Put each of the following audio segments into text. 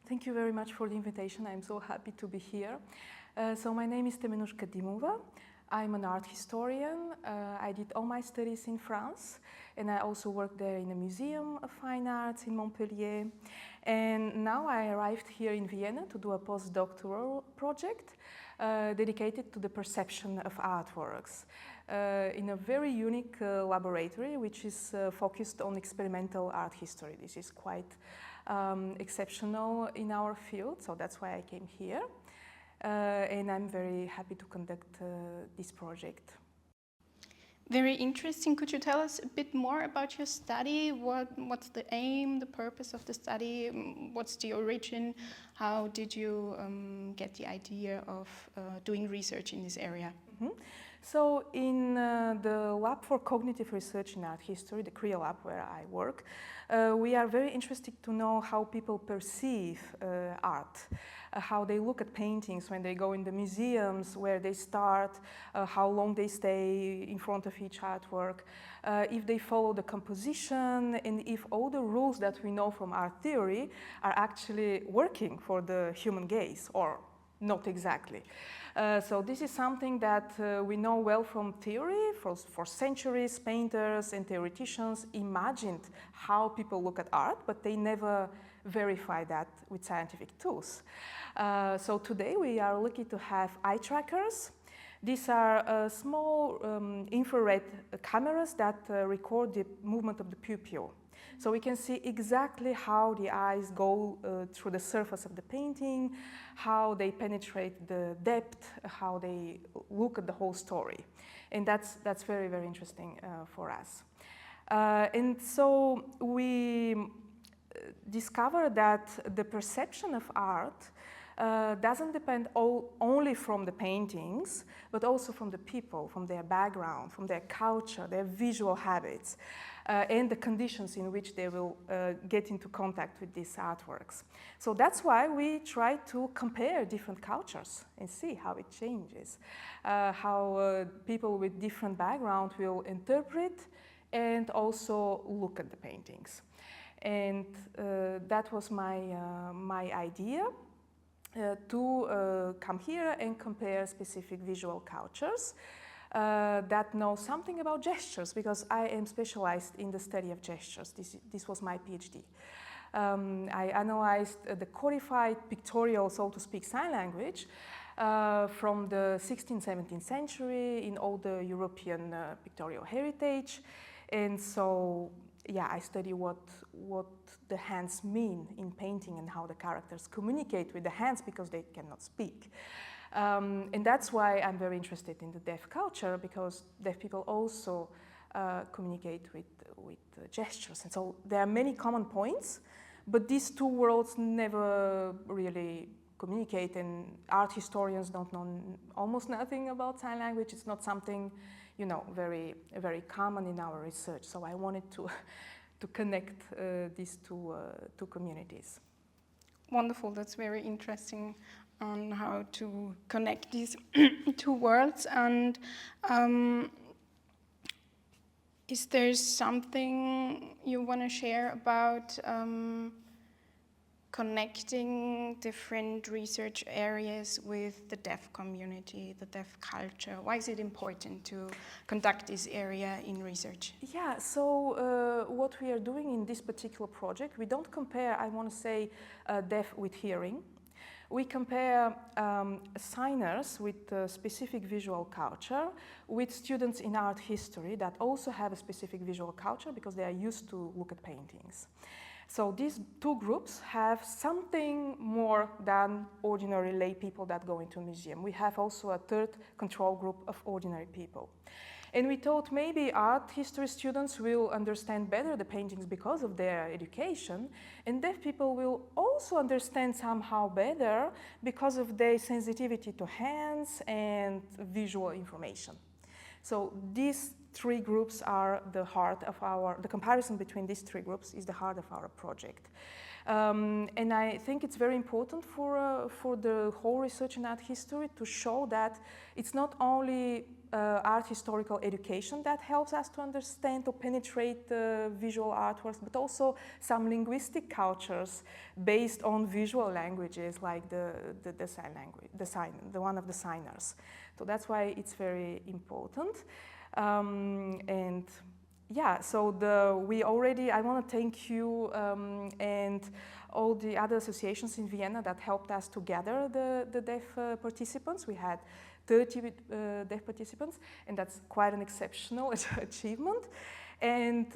Thank you very much for the invitation. I'm so happy to be here. So my name is Temenuzhka Dimova. I'm an art historian. I did all my studies in France, and I also worked there in a museum of fine arts in Montpellier. And now I arrived here in Vienna to do a postdoctoral project dedicated to the perception of artworks in a very unique laboratory, which is focused on experimental art history. This is quite exceptional in our field, so that's why I came here. And I'm very happy to conduct this project. Very interesting. Could you tell us a bit more about your study? What's the aim, the purpose of the study? What's the origin? How did you get the idea of doing research in this area? Mm-hmm. So in the Lab for Cognitive Research in Art History, the CREA lab where I work, we are very interested to know how people perceive art, how they look at paintings when they go in the museums, where they start, how long they stay in front of each artwork, if they follow the composition, and if all the rules that we know from art theory are actually working for the human gaze, or not exactly. So this is something that we know well from theory. For centuries, painters and theoreticians imagined how people look at art, but they never verified that with scientific tools. So today we are lucky to have eye trackers. These are small infrared cameras that record the movement of the pupil. So we can see exactly how the eyes go through the surface of the painting, how they penetrate the depth, how they look at the whole story. And that's very, very interesting for us. And so we discovered that the perception of art doesn't depend only from the paintings, but also from the people, from their background, from their culture, their visual habits, and the conditions in which they will get into contact with these artworks. So that's why we try to compare different cultures and see how it changes, how people with different background will interpret and also look at the paintings. And that was my idea. To come here and compare specific visual cultures that know something about gestures, because I am specialized in the study of gestures. This was my PhD. I analyzed the codified pictorial, so to speak, sign language from the 16th, 17th century in all the European pictorial heritage. And so, yeah, I study what the hands mean in painting and how the characters communicate with the hands because they cannot speak. And that's why I'm very interested in the deaf culture, because deaf people also communicate with gestures. And so there are many common points, but these two worlds never really communicate, and art historians don't know almost nothing about sign language. It's not something, you know, very, very common in our research. So I wanted to connect these two communities. Wonderful, that's very interesting on how to connect these two worlds. And is there something you want to share about connecting different research areas with the deaf community, the deaf culture? Why is it important to conduct this area in research? Yeah, so what we are doing in this particular project, we don't compare, I want to say, deaf with hearing. We compare signers with a specific visual culture with students in art history that also have a specific visual culture because they are used to look at paintings. So these two groups have something more than ordinary lay people that go into a museum. We have also a third control group of ordinary people. And we thought maybe art history students will understand better the paintings because of their education, and deaf people will also understand somehow better because of their sensitivity to hands and visual information. So these three groups are the heart of the comparison between these three groups is the heart of our project. And I think it's very important for the whole research in art history to show that it's not only art historical education that helps us to understand or penetrate visual artworks, but also some linguistic cultures based on visual languages, like the sign language, the one of the signers. So that's why it's very important. And yeah, so I want to thank you and all the other associations in Vienna that helped us to gather the deaf participants. We had 30 deaf participants, and that's quite an exceptional achievement. And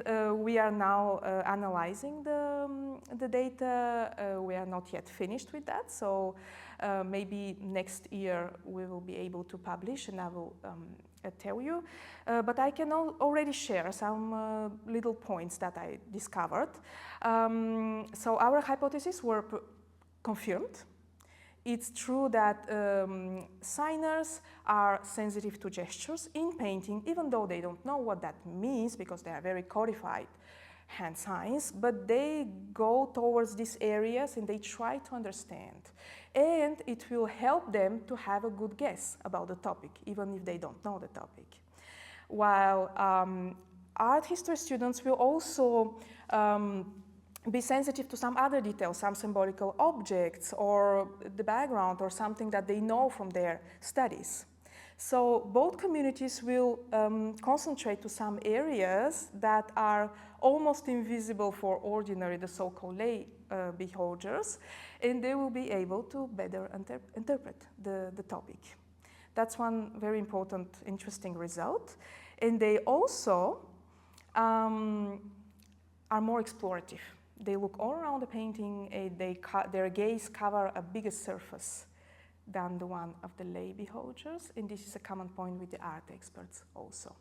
we are now analyzing the data. We are not yet finished with that, so maybe next year we will be able to publish, and I will tell you. But I can already share some little points that I discovered. So our hypotheses were confirmed. It's true that signers are sensitive to gestures in painting, even though they don't know what that means because they are very codified hand signs, but they go towards these areas and they try to understand. And it will help them to have a good guess about the topic, even if they don't know the topic. While art history students will also be sensitive to some other details, some symbolical objects or the background or something that they know from their studies. So both communities will concentrate to some areas that are almost invisible for ordinary, the so-called lay beholders, and they will be able to better interpret the topic. That's one very important, interesting result. And they also are more explorative. They look all around the painting, and their gaze cover a bigger surface than the one of the lay beholders, and this is a common point with the art experts also.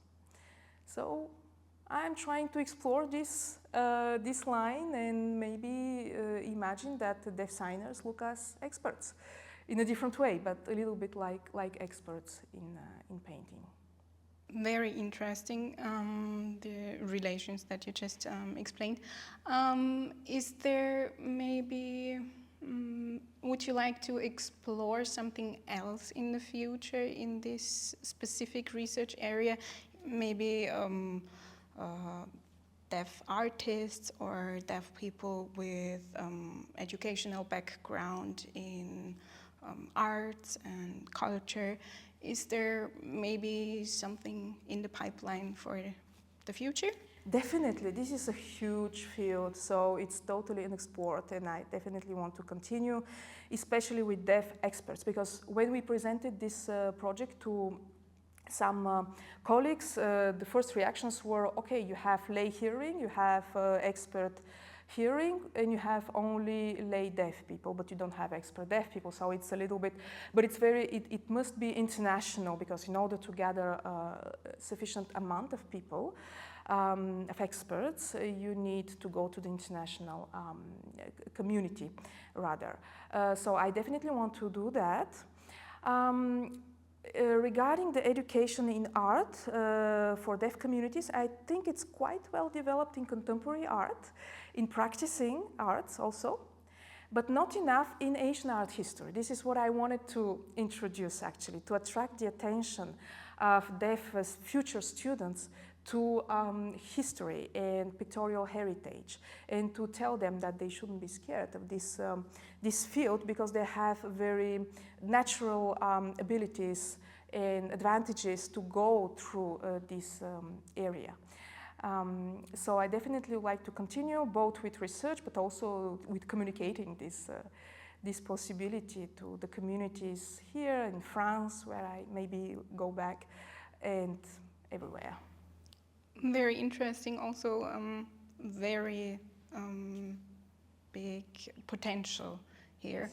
So I'm trying to explore this line and maybe imagine that the deaf signers look as experts in a different way, but a little bit like experts in painting. Very interesting, the relations that you just explained. Is there maybe, would you like to explore something else in the future in this specific research area? Maybe deaf artists or deaf people with educational background in arts and culture. Is there maybe something in the pipeline for the future? Definitely, this is a huge field, so it's totally unexplored, and I definitely want to continue, especially with deaf experts, because when we presented this project to some colleagues, the first reactions were, okay, you have lay hearing, you have expert hearing, and you have only lay deaf people, but you don't have expert deaf people, so it's a little bit, but it's it must be international, because in order to gather a sufficient amount of people, of experts, you need to go to the international community, rather. So I definitely want to do that. Regarding the education in art for deaf communities, I think it's quite well developed in contemporary art, in practicing arts also, but not enough in Asian art history. This is what I wanted to introduce, actually, to attract the attention of deaf future students to history and pictorial heritage, and to tell them that they shouldn't be scared of this field, because they have very natural abilities and advantages to go through this area. So I definitely would like to continue both with research, but also with communicating this possibility to the communities here in France, where I maybe go back, and everywhere. Very interesting, also very big potential here.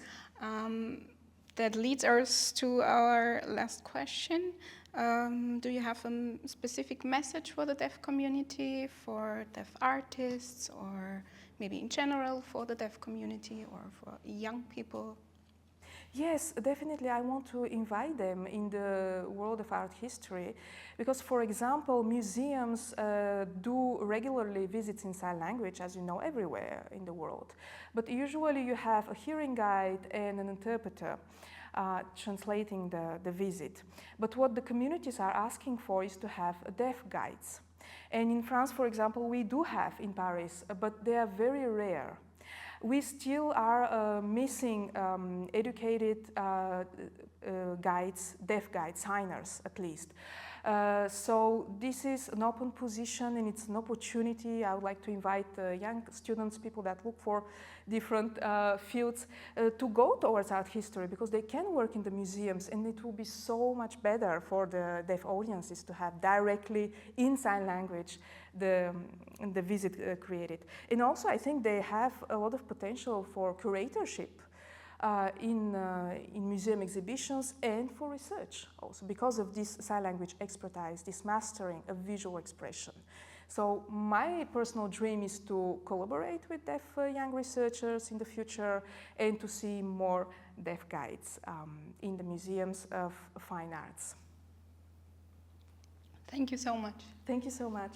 That leads us to our last question. Do you have a specific message for the deaf community, for deaf artists, or maybe in general for the deaf community or for young people? Yes, definitely. I want to invite them in the world of art history because, for example, museums do regularly visits in sign language, as you know, everywhere in the world. But usually you have a hearing guide and an interpreter translating the visit. But what the communities are asking for is to have deaf guides. And in France, for example, we do have in Paris, but they are very rare. We still are missing educated guides, deaf guides, signers at least. So this is an open position and it's an opportunity. I would like to invite young students, people that look for different fields, to go towards art history because they can work in the museums and it will be so much better for the deaf audiences to have directly in sign language the visit created. And also I think they have a lot of potential for curatorship in museum exhibitions and for research also because of this sign language expertise, this mastering of visual expression. So my personal dream is to collaborate with deaf young researchers in the future and to see more deaf guides in the museums of fine arts. Thank you so much. Thank you so much.